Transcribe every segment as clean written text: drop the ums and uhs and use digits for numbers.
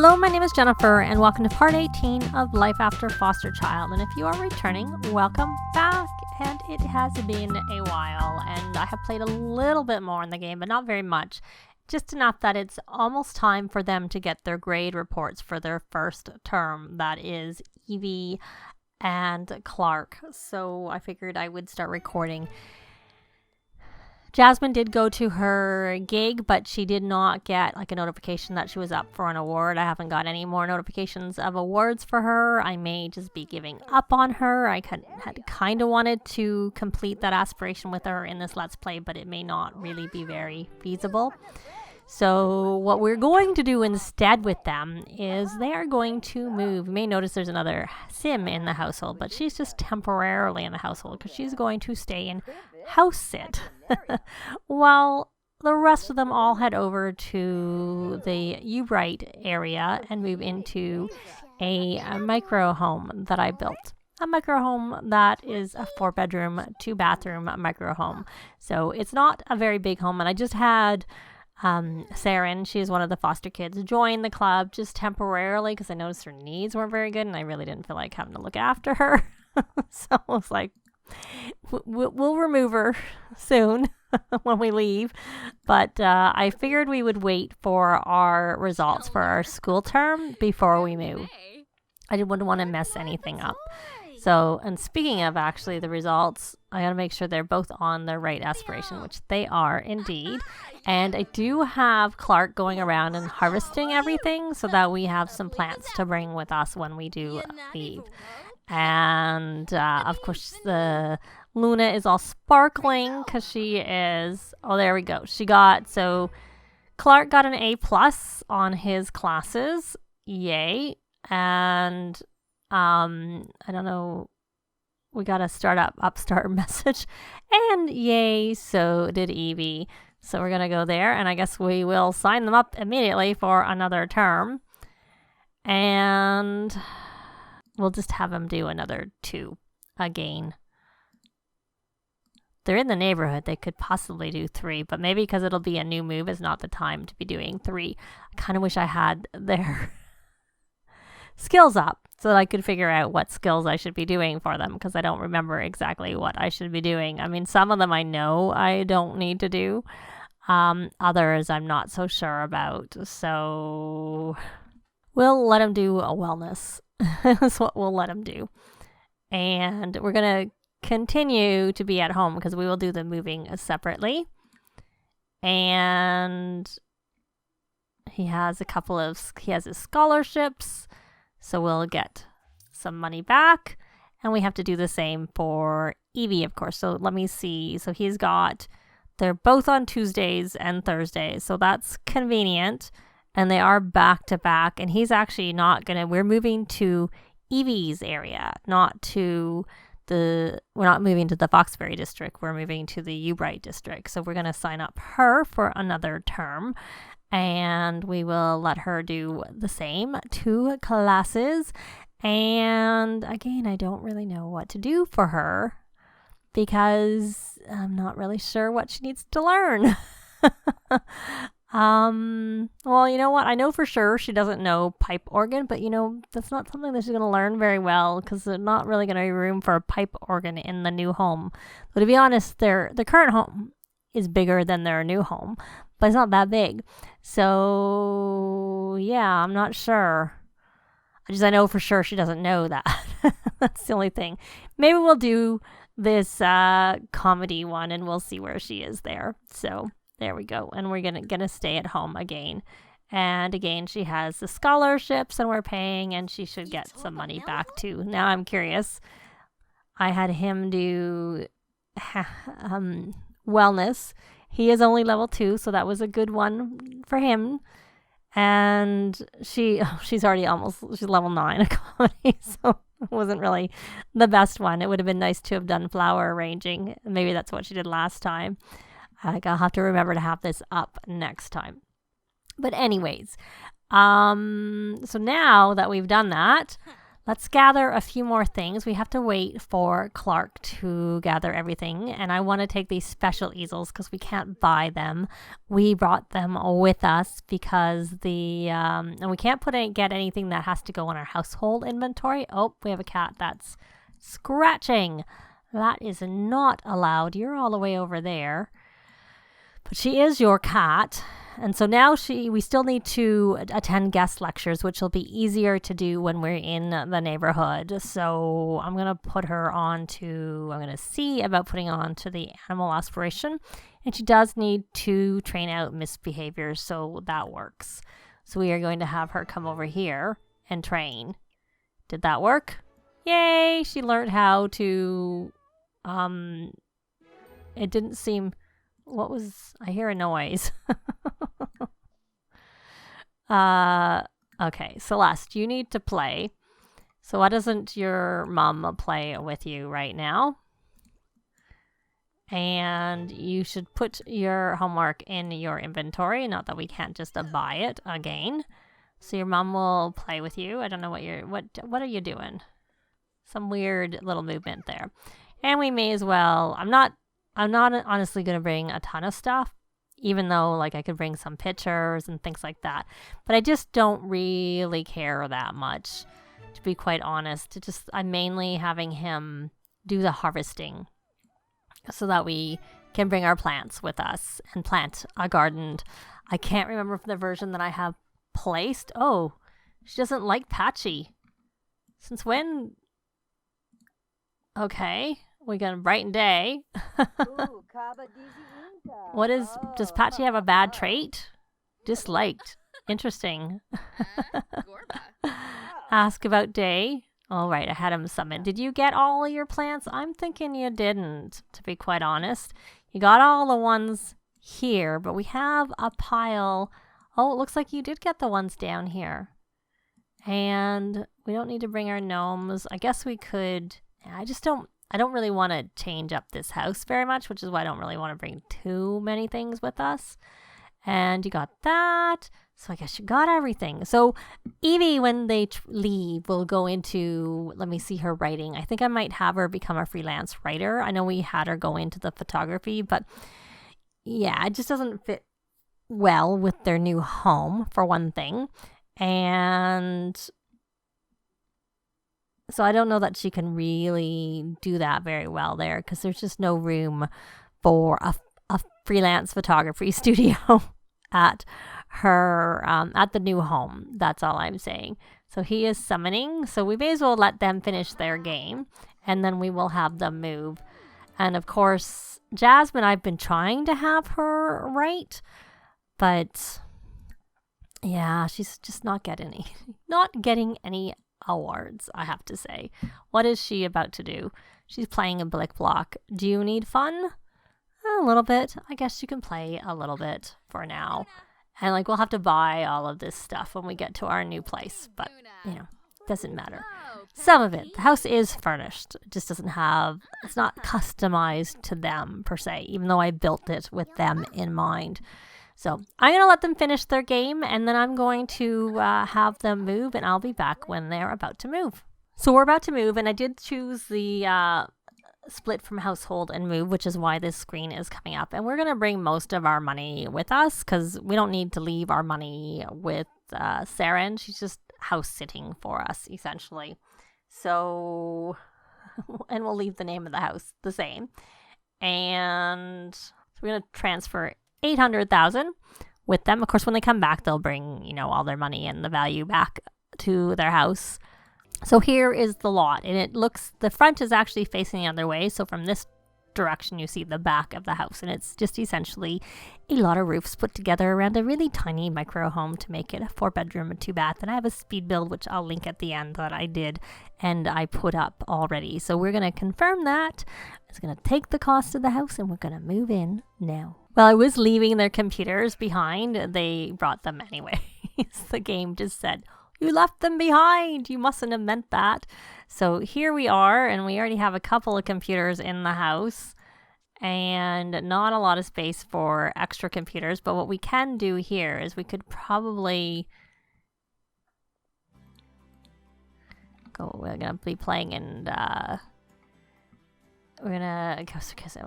Hello, my name is Jennifer, and welcome to part 18 of Life After Foster Child. And if you are returning, welcome back. And it has been a while, and I have played a little bit more in the game, but not very much. Just enough that it's almost time for them to get their grade reports for their first term. That is Evie and Clark. So I figured I would start recording. Jasmine did go to her gig, but she did not get like a notification that she was up for an award. I haven't got any more notifications of awards for her. I may just be giving up on her. I had kind of wanted to complete that aspiration with her in this Let's Play, but it may not really be very feasible. So what we're going to do instead with them is they are going to move. You may notice there's another sim in the household, but she's just temporarily in the household because she's going to stay in house sit while the rest of them all head over to the UBrite area and move into a micro home that I built. A micro home that is a 4-bedroom, 2-bathroom micro home. So it's not a very big home, and I just had Saren, she's one of the foster kids, join the club just temporarily because I noticed her needs weren't very good and I really didn't feel like having to look after her. So I was like, we'll remove her soon when we leave. But I figured we would wait for our results for our school term before we move. I wouldn't want to mess anything up. So, and speaking of actually the results, I got to make sure they're both on the right aspiration, which they are indeed. And I do have Clark going around and harvesting everything so that we have some plants to bring with us when we do leave. And of course, the Luna is all sparkling because she is, oh, there we go. So Clark got an A+ on his classes. Yay. And I don't know, we got a upstart message, and yay, so did Evie. So we're gonna go there, and I guess we will sign them up immediately for another term, and we'll just have them do another 2 again. They're in the neighborhood, they could possibly do 3, but maybe because it'll be a new move is not the time to be doing 3. I kind of wish I had their skills up so that I could figure out what skills I should be doing for them, because I don't remember exactly what I should be doing. I mean, some of them I know I don't need to do. Others I'm not so sure about. So we'll let them do a wellness. That's what we'll let them do. And we're going to continue to be at home because we will do the moving separately. And he has his scholarships. So we'll get some money back, and we have to do the same for Evie, of course. So let me see. So they're both on Tuesdays and Thursdays. So that's convenient, and they are back to back. And he's actually we're moving to Evie's area, we're not moving to the Foxbury district. We're moving to the UBrite district. So we're going to sign up her for another term. And we will let her do the same 2 classes. And again, I don't really know what to do for her because I'm not really sure what she needs to learn. Well, you know what? I know for sure she doesn't know pipe organ, but that's not something that she's going to learn very well because there's not really going to be room for a pipe organ in the new home. But to be honest, their current home is bigger than their new home, but it's not that big. So yeah, I'm not sure. I know for sure she doesn't know that. That's the only thing. Maybe we'll do this comedy one and we'll see where she is there. So there we go. And we're gonna stay at home again. And again, she has the scholarships and we're paying, and she should get some money back too. Now I'm curious. I had him do wellness. He is only level 2, so that was a good one for him. And she's already she's level 9 at comedy, so it wasn't really the best one. It would have been nice to have done flower arranging. Maybe that's what she did last time. I'll have to remember to have this up next time. But anyways, so now that we've done that, let's gather a few more things. We have to wait for Clark to gather everything. And I want to take these special easels because we can't buy them. We brought them with us because and we can't get anything that has to go in our household inventory. Oh, we have a cat that's scratching. That is not allowed. You're all the way over there. But she is your cat. And so now we still need to attend guest lectures, which will be easier to do when we're in the neighborhood. So I'm going to put her I'm going to see about putting on to the animal aspiration. And she does need to train out misbehaviors, so that works. So we are going to have her come over here and train. Did that work? Yay! She learned how to, it didn't seem... I hear a noise. Okay, Celeste, you need to play. So why doesn't your mom play with you right now? And you should put your homework in your inventory, not that we can't just buy it again. So your mom will play with you. I don't know what are you doing? Some weird little movement there. And we may as well, I'm not honestly going to bring a ton of stuff, even though like I could bring some pictures and things like that. But I just don't really care that much, to be quite honest. I'm mainly having him do the harvesting so that we can bring our plants with us and plant a garden. I can't remember the version that I have placed. Oh, she doesn't like Patchy. Since when? Okay. We got a bright day. Does Patchy have a bad trait? Disliked. Interesting. Ask about day. All right, I had him summoned. Did you get all your plants? I'm thinking you didn't, to be quite honest. You got all the ones here, but we have a pile. Oh, it looks like you did get the ones down here. And we don't need to bring our gnomes. I guess we could. I don't really want to change up this house very much, which is why I don't really want to bring too many things with us. And you got that. So I guess you got everything. So Evie, when they leave, will go into, let me see her writing. I think I might have her become a freelance writer. I know we had her go into the photography, but yeah, it just doesn't fit well with their new home, for one thing. And so I don't know that she can really do that very well there because there's just no room for a freelance photography studio at her at the new home. That's all I'm saying. So he is summoning. So we may as well let them finish their game and then we will have them move. And of course, Jasmine, I've been trying to have her write, but yeah, she's just not getting any awards, I have to say. What is she about to do? She's playing a blick block. Do you need fun? A little bit. I guess you can play a little bit for now. And like we'll have to buy all of this stuff when we get to our new place, but doesn't matter. Some of it. The house is furnished. It just doesn't have, it's not customized to them per se, even though I built it with them in mind. So I'm going to let them finish their game and then I'm going to have them move and I'll be back when they're about to move. So we're about to move and I did choose the split from household and move, which is why this screen is coming up. And we're going to bring most of our money with us because we don't need to leave our money with Sarah, and she's just house sitting for us essentially. So, and we'll leave the name of the house the same. And so we're going to transfer 800,000 with them. Of course, when they come back, they'll bring, all their money and the value back to their house. So here is the lot, and the front is actually facing the other way. So from this direction, you see the back of the house, and it's just essentially a lot of roofs put together around a really tiny micro home to make it a 4-bedroom and 2-bath. And I have a speed build, which I'll link at the end, that I did and I put up already. So we're going to confirm that. It's going to take the cost of the house, and we're going to move in now. Well, I was leaving their computers behind. They brought them anyway. The game just said, "You left them behind. You mustn't have meant that." So here we are, and we already have a couple of computers in the house and not a lot of space for extra computers. But what we can do here is we could probably We're gonna be playing and we're gonna.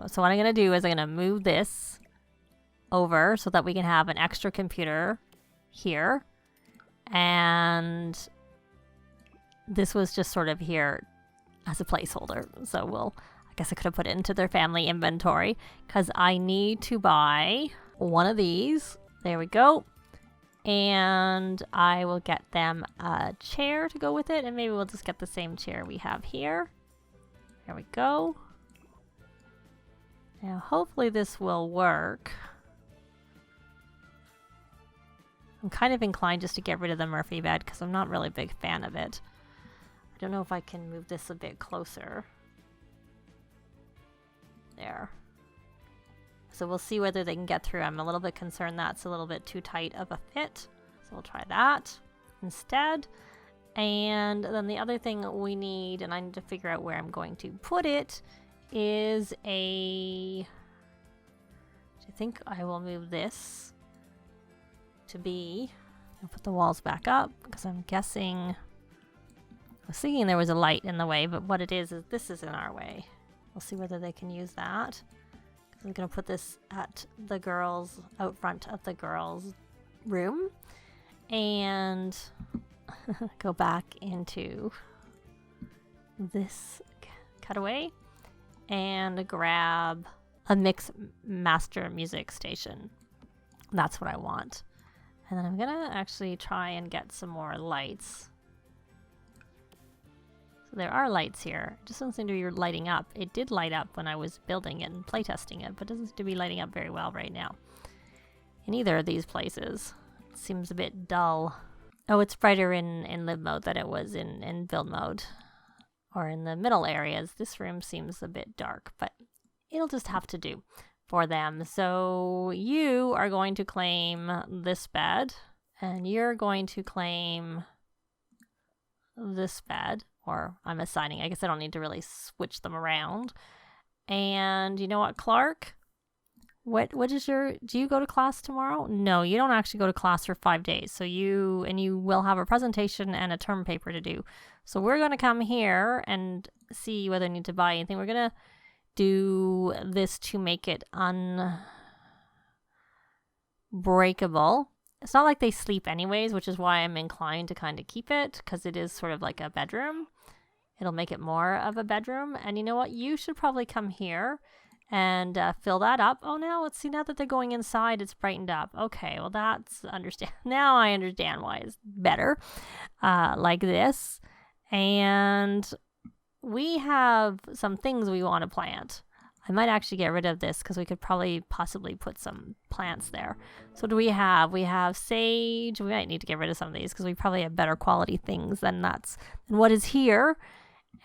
So what I'm gonna do is I'm gonna move this over so that we can have an extra computer here, and this was just sort of here as a placeholder. So I guess I could have put it into their family inventory because I need to buy one of these. There we go. And I will get them a chair to go with it, and maybe we'll just get the same chair we have here. There we go. Now hopefully this will work. I'm kind of inclined just to get rid of the Murphy bed because I'm not really a big fan of it. I don't know if I can move this a bit closer. There. So we'll see whether they can get through. I'm a little bit concerned that's a little bit too tight of a fit. So we'll try that instead. And then the other thing we need, and I need to figure out where I'm going to put it, is I think I will move this to be, I'll put the walls back up because I'm guessing, I was thinking there was a light in the way, but what it is this is in our way. We'll see whether they can use that. I'm gonna put this at the girls, out front of the girls' room, and go back into this cutaway and grab a mix master music station. That's what I want. And then I'm gonna actually try and get some more lights. So there are lights here. It just doesn't seem to be lighting up. It did light up when I was building it and playtesting it, but it doesn't seem to be lighting up very well right now. In either of these places. It seems a bit dull. Oh, it's brighter in live mode than it was in build mode. Or in the middle areas. This room seems a bit dark, but it'll just have to do for them. So you are going to claim this bed, and you're going to claim this bed, or I'm assigning. I guess I don't need to really switch them around. And you know what, Clark? What is your, do you go to class tomorrow? No, you don't actually go to class for 5 days. So you will have a presentation and a term paper to do. So we're going to come here and see whether I need to buy anything. We're going to do this to make it unbreakable. It's not like they sleep anyways, which is why I'm inclined to kind of keep it, because it is sort of like a bedroom. It'll make it more of a bedroom. And you know what? You should probably come here and fill that up. Oh, now let's see. Now that they're going inside, it's brightened up. Okay, well that's understand. Now I understand why it's better, like this. And we have some things we want to plant. I might actually get rid of this because we could probably possibly put some plants there. So do we have? We have sage. We might need to get rid of some of these because we probably have better quality things than what is here.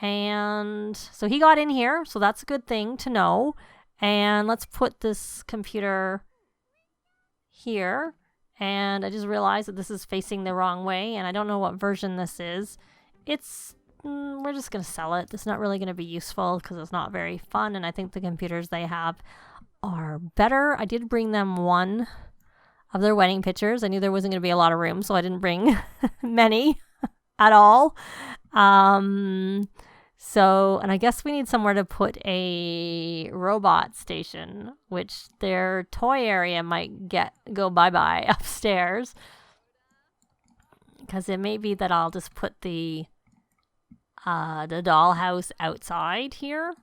And so he got in here, so that's a good thing to know. And let's put this computer here. And I just realized that this is facing the wrong way, and I don't know what version this is. We're just going to sell it. It's not really going to be useful because it's not very fun, and I think the computers they have are better. I did bring them one of their wedding pictures. I knew there wasn't going to be a lot of room, so I didn't bring many at all. And I guess we need somewhere to put a robot station, which their toy area might go bye-bye upstairs. Because it may be that I'll just put the dollhouse outside here,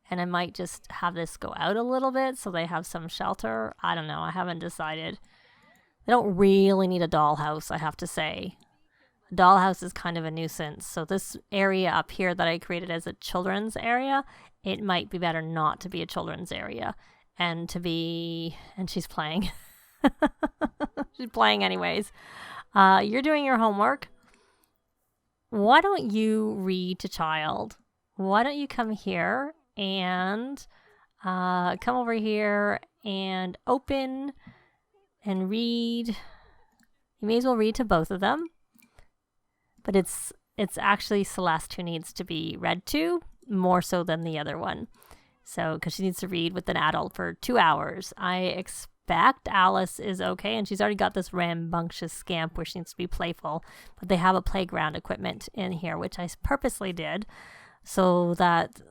and I might just have this go out a little bit so they have some shelter. I don't know. I haven't decided. They don't really need a dollhouse, I have to say. A dollhouse is kind of a nuisance. So this area up here that I created as a children's area, it might be better not to be a children's area and she's playing. She's playing anyways. You're doing your homework. Why don't you read to child? Why don't you come here and come over here and open and read. You may as well read to both of them. But it's actually Celeste who needs to be read to more so than the other one. So, because she needs to read with an adult for 2 hours. I suspect Alice is okay, and she's already got this rambunctious scamp where she needs to be playful, but they have a playground equipment in here, which I purposely did so that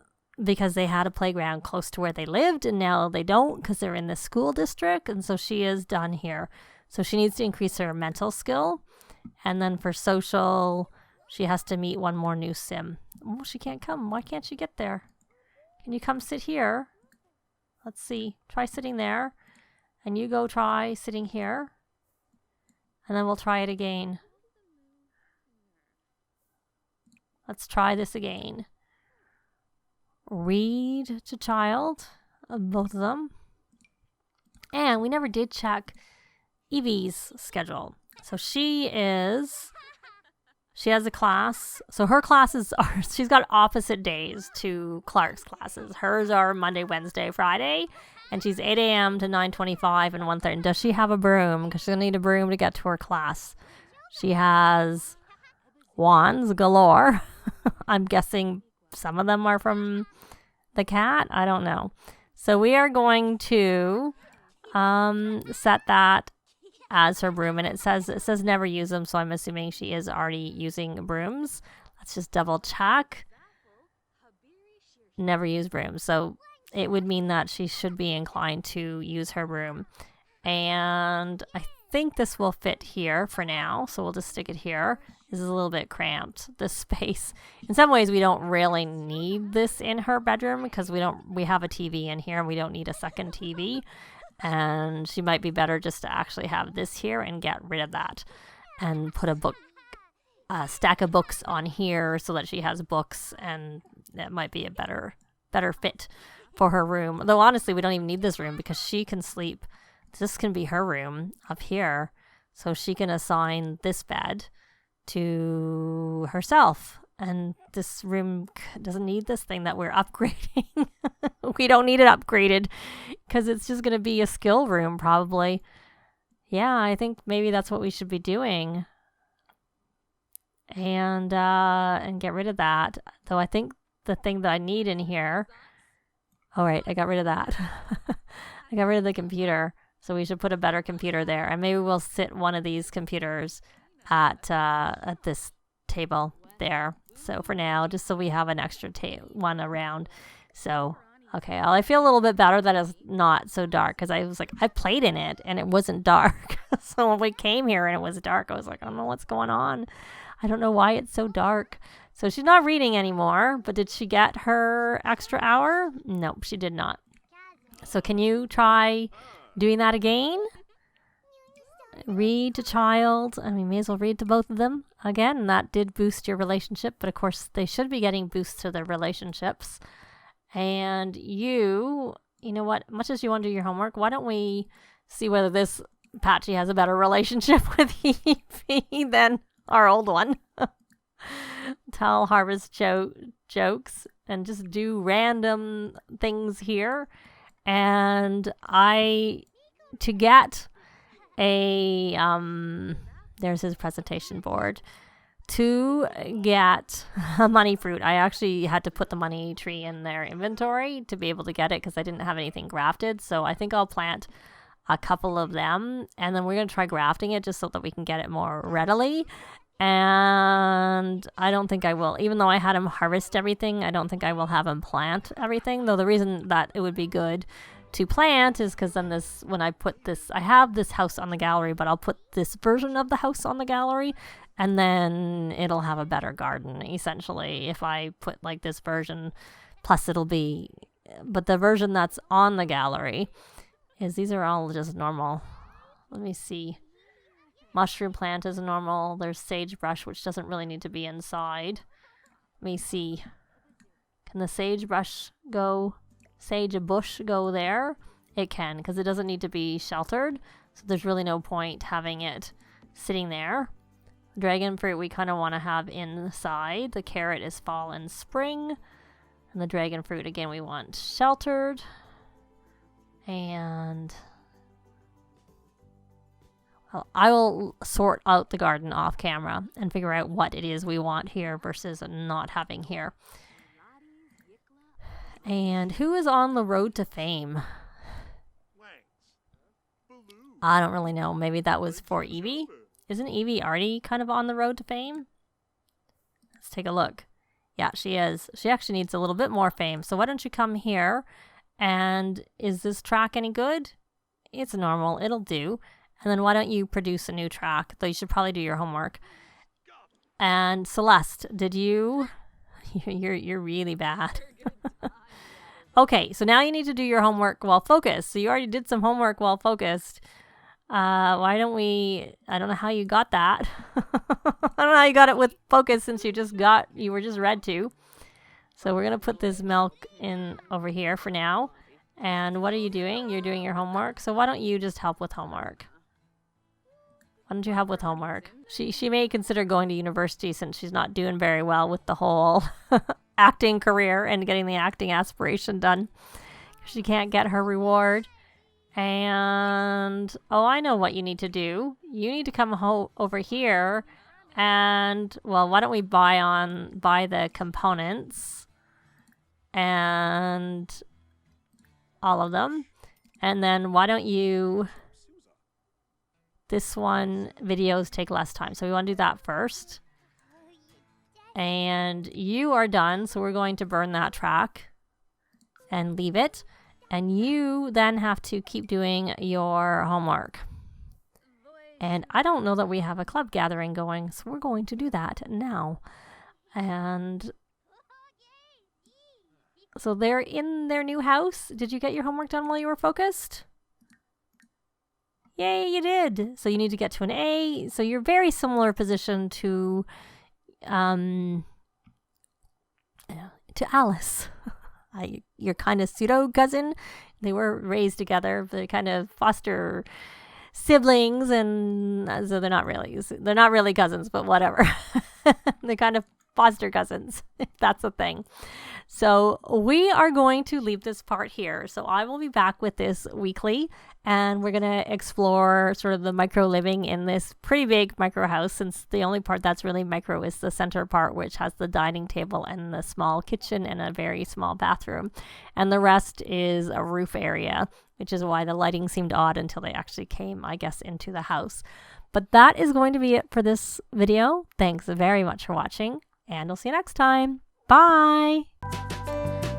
because they had a playground close to where they lived, and now they don't because they're in the school district, and so she is done here. So she needs to increase her mental skill, and then for social, she has to meet one more new sim. Oh, she can't come. Why can't she get there? Can you come sit here? Let's see. Try sitting there. And you go try sitting here. And then we'll try it again. Let's try this again. Read to child. Both of them. And we never did check Evie's schedule. So she has a class. So her classes are, she's got opposite days to Clark's classes. Hers are Monday, Wednesday, Friday. And she's 8 a.m. to 9:25 and 1:30. And does she have a broom? Because she's going to need a broom to get to her class. She has wands galore. I'm guessing some of them are from the cat. I don't know. So we are going to set that as her broom, and it says never use them, so I'm assuming she is already using brooms. Let's just double check. Never use brooms, so it would mean that she should be inclined to use her broom. And I think this will fit here for now, so we'll just stick it here. This is a little bit cramped, this space. In some ways we don't really need this in her bedroom because we have a TV in here and we don't need a second TV. And she might be better just to actually have this here and get rid of that and put a stack of books on here so that she has books, and that might be a better fit for her room. Though honestly, we don't even need this room because she can sleep. This can be her room up here, so she can assign this bed to herself. And this room doesn't need this thing that we're upgrading. We don't need it upgraded because it's just going to be a skill room probably. Yeah, I think maybe that's what we should be doing. And get rid of that. Though I think the thing that I need in here... All right, I got rid of that. I got rid of the computer. So we should put a better computer there. And maybe we'll sit one of these computers at this table there. So for now, just so we have an extra one around. So, okay, well, I feel a little bit better that it's not so dark because I was like, I played in it and it wasn't dark. So when we came here and it was dark, I was like, I don't know what's going on. I don't know why it's so dark. So she's not reading anymore, but did she get her extra hour? Nope, she did not. So can you try doing that again? Read to child. I mean, may as well read to both of them. Again, that did boost your relationship, but of course they should be getting boosts to their relationships. And you know what? Much as you want to do your homework, why don't we see whether this Patchy has a better relationship with Evie than our old one. Tell harvest jokes and just do random things here. And to get a there's his presentation board. To get a money fruit, I actually had to put the money tree in their inventory to be able to get it because I didn't have anything grafted. So I think I'll plant a couple of them, and then we're going to try grafting it just so that we can get it more readily. And I don't think I will, even though I had him harvest everything, I don't think I will have him plant everything. Though the reason that it would be good to plant is because then when I put this, I have this house on the gallery, but I'll put this version of the house on the gallery, and then it'll have a better garden, essentially, if I put like this version. Plus it'll be, but the version that's on the gallery is, these are all just normal. Let me see. Mushroom plant is normal. There's sagebrush, which doesn't really need to be inside. Let me see. Can the sagebrush bush go there? It can, because it doesn't need to be sheltered. So there's really no point having it sitting there. Dragon fruit we kind of want to have inside. The carrot is fall and spring. And the dragon fruit, again, we want sheltered. And... well, I will sort out the garden off camera and figure out what it is we want here versus not having here. And who is on the road to fame? I don't really know. Maybe that was for Evie? Isn't Evie already kind of on the road to fame? Let's take a look. Yeah, she is. She actually needs a little bit more fame. So why don't you come here? And is this track any good? It's normal. It'll do. And then why don't you produce a new track? Though you should probably do your homework. And Celeste, did you? You're really bad. Okay, so now you need to do your homework while focused. So you already did some homework while focused. Why don't we? I don't know how you got that. I don't know how you got it with focus since you were just read to. So we're gonna put this milk in over here for now. And what are you doing? You're doing your homework. So why don't you just help with homework? Why don't you help with homework? She may consider going to university since she's not doing very well with the whole acting career and getting the acting aspiration done. She can't get her reward. And oh, I know what you need to do. You need to come over here and, well, why don't we buy the components and all of them, and then why don't you, this one, videos take less time, so we want to do that first. And you are done, so we're going to burn that track and leave it. And you then have to keep doing your homework. And I don't know that we have a club gathering going, so we're going to do that now. And so they're in their new house. Did you get your homework done while you were focused? Yay, you did. So you need to get to an A. So you're very similar position to Alice. Your kind of pseudo cousin. They were raised together. They're kind of foster siblings, and so they're not really cousins, but whatever. They're kind of foster cousins, if that's a thing. So we are going to leave this part here. So I will be back with this weekly, and we're going to explore sort of the micro living in this pretty big micro house, since the only part that's really micro is the center part, which has the dining table and the small kitchen and a very small bathroom. And the rest is a roof area, which is why the lighting seemed odd until they actually came, I guess, into the house. But that is going to be it for this video. Thanks very much for watching, and we'll see you next time. Bye!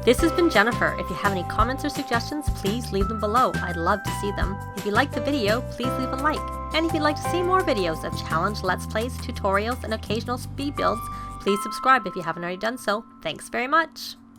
This has been Jennifer. If you have any comments or suggestions, please leave them below. I'd love to see them. If you liked the video, please leave a like. And if you'd like to see more videos of challenge, let's plays, tutorials, and occasional speed builds, please subscribe if you haven't already done so. Thanks very much!